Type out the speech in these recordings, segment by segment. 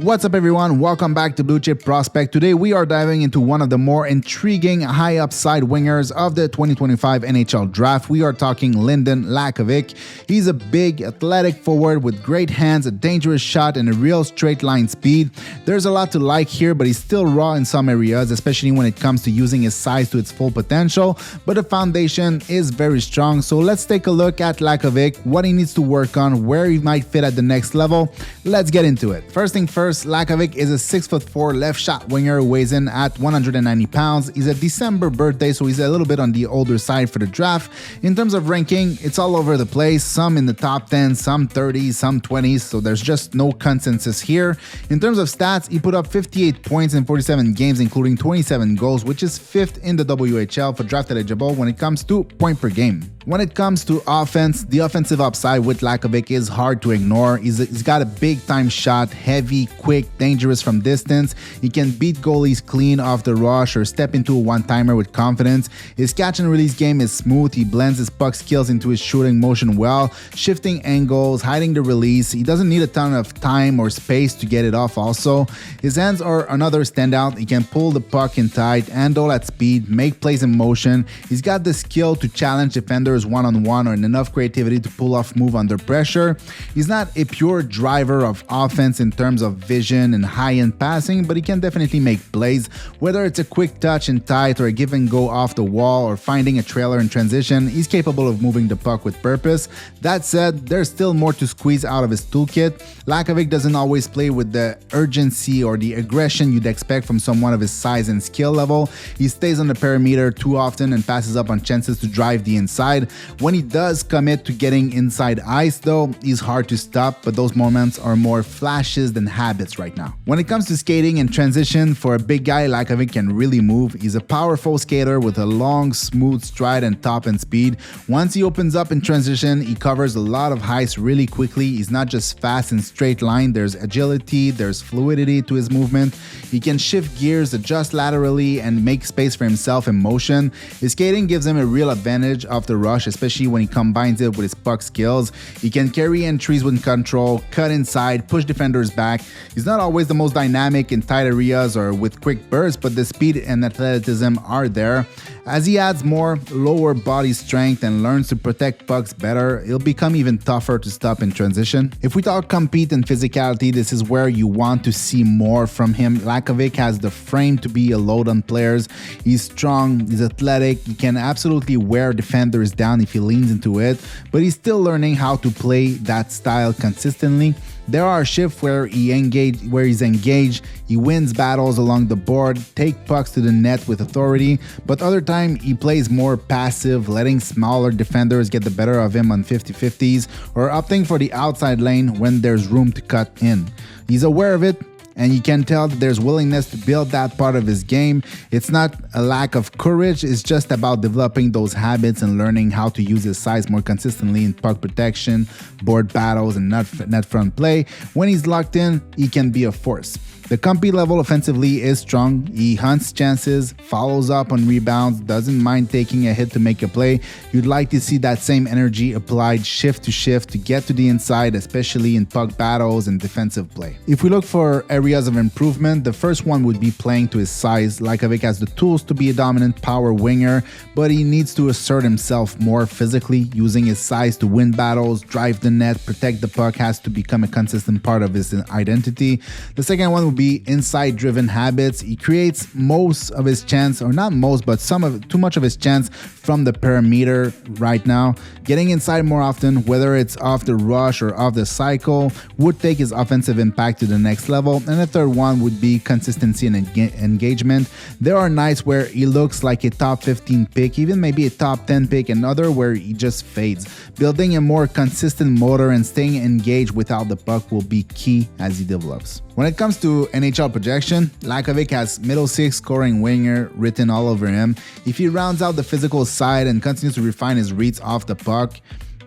What's up everyone, welcome back to Blue Chip Prospect. Today we are diving into one of the more intriguing high upside wingers of the 2025 NHL Draft. We are talking Lynden Lakovic. He's a big athletic forward with great hands, a dangerous shot, and a real straight line speed. There's a lot to like here, but he's still raw in some areas, especially when it comes to using his size to its full potential, but the foundation is very strong. So let's take a look at Lakovic, what he needs to work on, where he might fit at the next level. Let's get into it. First thing first, Lakovic is a 6'4" left shot winger who weighs in at 190 pounds. He's a December birthday, so he's a little bit on the older side for the draft. In terms of ranking, it's all over the place, some in the top 10, some 30s, some 20s, so there's just no consensus here. In terms of stats, he put up 58 points in 47 games, including 27 goals, which is 5th in the WHL for draft eligible when it comes to point per game. When it comes to offense, the offensive upside with Lakovic is hard to ignore. He's got a big-time shot, heavy, quick, dangerous from distance. He can beat goalies clean off the rush or step into a one-timer with confidence. His catch-and-release game is smooth. He blends his puck skills into his shooting motion well, shifting angles, hiding the release. He doesn't need a ton of time or space to get it off also. His hands are another standout. He can pull the puck in tight, handle at speed, make plays in motion. He's got the skill to challenge defenders one-on-one and enough creativity to pull off move under pressure. He's not a pure driver of offense in terms of vision and high-end passing, but he can definitely make plays, whether it's a quick touch in tight or a give and go off the wall or finding a trailer in transition. He's capable of moving the puck with purpose. That said, there's still more to squeeze out of his toolkit. Lakovic doesn't always play with the urgency or the aggression you'd expect from someone of his size and skill level. He stays on the perimeter too often and passes up on chances to drive the inside. When he does commit to getting inside ice though, he's hard to stop, but those moments are more flashes than habits right now. When it comes to skating and transition, for a big guy, Lakovic can really move. He's a powerful skater with a long, smooth stride and top end speed. Once he opens up in transition, he covers a lot of heights really quickly. He's not just fast and straight line, there's agility, there's fluidity to his movement. He can shift gears, adjust laterally, and make space for himself in motion. His skating gives him a real advantage off the rush, especially when he combines it with his puck skills. He can carry entries with control, cut inside, push defenders back. He's not always the most dynamic in tight areas or with quick bursts, but the speed and athleticism are there. As he adds more lower body strength and learns to protect pucks better, he'll become even tougher to stop in transition. If we talk compete and physicality, this is where you want to see more from him. Lakovic has the frame to be a load on players. He's strong, he's athletic, he can absolutely wear defenders down if he leans into it, but he's still learning how to play that style consistently. There are shifts where he's engaged, he wins battles along the board, take pucks to the net with authority, but other time he plays more passive, letting smaller defenders get the better of him on 50-50s or opting for the outside lane when there's room to cut in. He's aware of it, and you can tell that there's willingness to build that part of his game. It's not a lack of courage, it's just about developing those habits and learning how to use his size more consistently in puck protection, board battles, and net front play. When he's locked in, he can be a force. The compete level offensively is strong. He hunts chances, follows up on rebounds, doesn't mind taking a hit to make a play. You'd like to see that same energy applied shift to shift to get to the inside, especially in puck battles and defensive play. If we look for areas of improvement, the first one would be playing to his size. Lakovic has the tools to be a dominant power winger, but he needs to assert himself more physically. Using his size to win battles, drive the net, protect the puck has to become a consistent part of his identity. The second one would be inside driven habits. He creates most of his chance, or not most, but too much of his chance from the perimeter right now. Getting inside more often, whether it's off the rush or off the cycle, would take his offensive impact to the next level. And the third one would be consistency and engagement. There are nights where he looks like a top 15 pick, even maybe a top 10 pick, and other where he just fades. Building a more consistent motor and staying engaged without the puck will be key as he develops. When it comes to NHL projection, Lakovic has middle six scoring winger written all over him. If he rounds out the physical side and continues to refine his reads off the puck,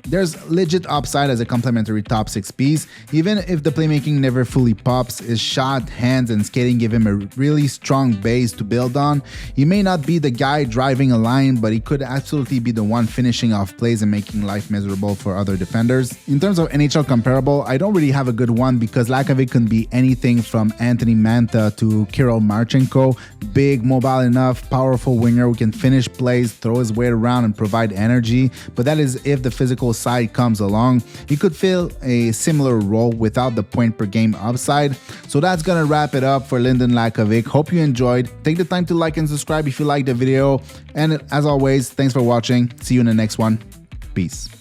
There's legit upside as a complementary top 6 piece. Even if the playmaking never fully pops, his shot, hands, and skating give him a really strong base to build on. He may not be the guy driving a line, but he could absolutely be the one finishing off plays and making life miserable for other defenders. In terms of NHL comparable, I don't really have a good one because Lakovic can be anything from Anthony Manta to Kirill Marchenko. Big, mobile enough, powerful winger who can finish plays, throw his weight around, and provide energy, but that is if the physical side comes along. He could fill a similar role without the point per game upside. So that's gonna wrap it up for Lynden Lakovic. Hope you enjoyed. Take the time to like and subscribe if you liked the video. And as always, thanks for watching. See you in the next one. Peace.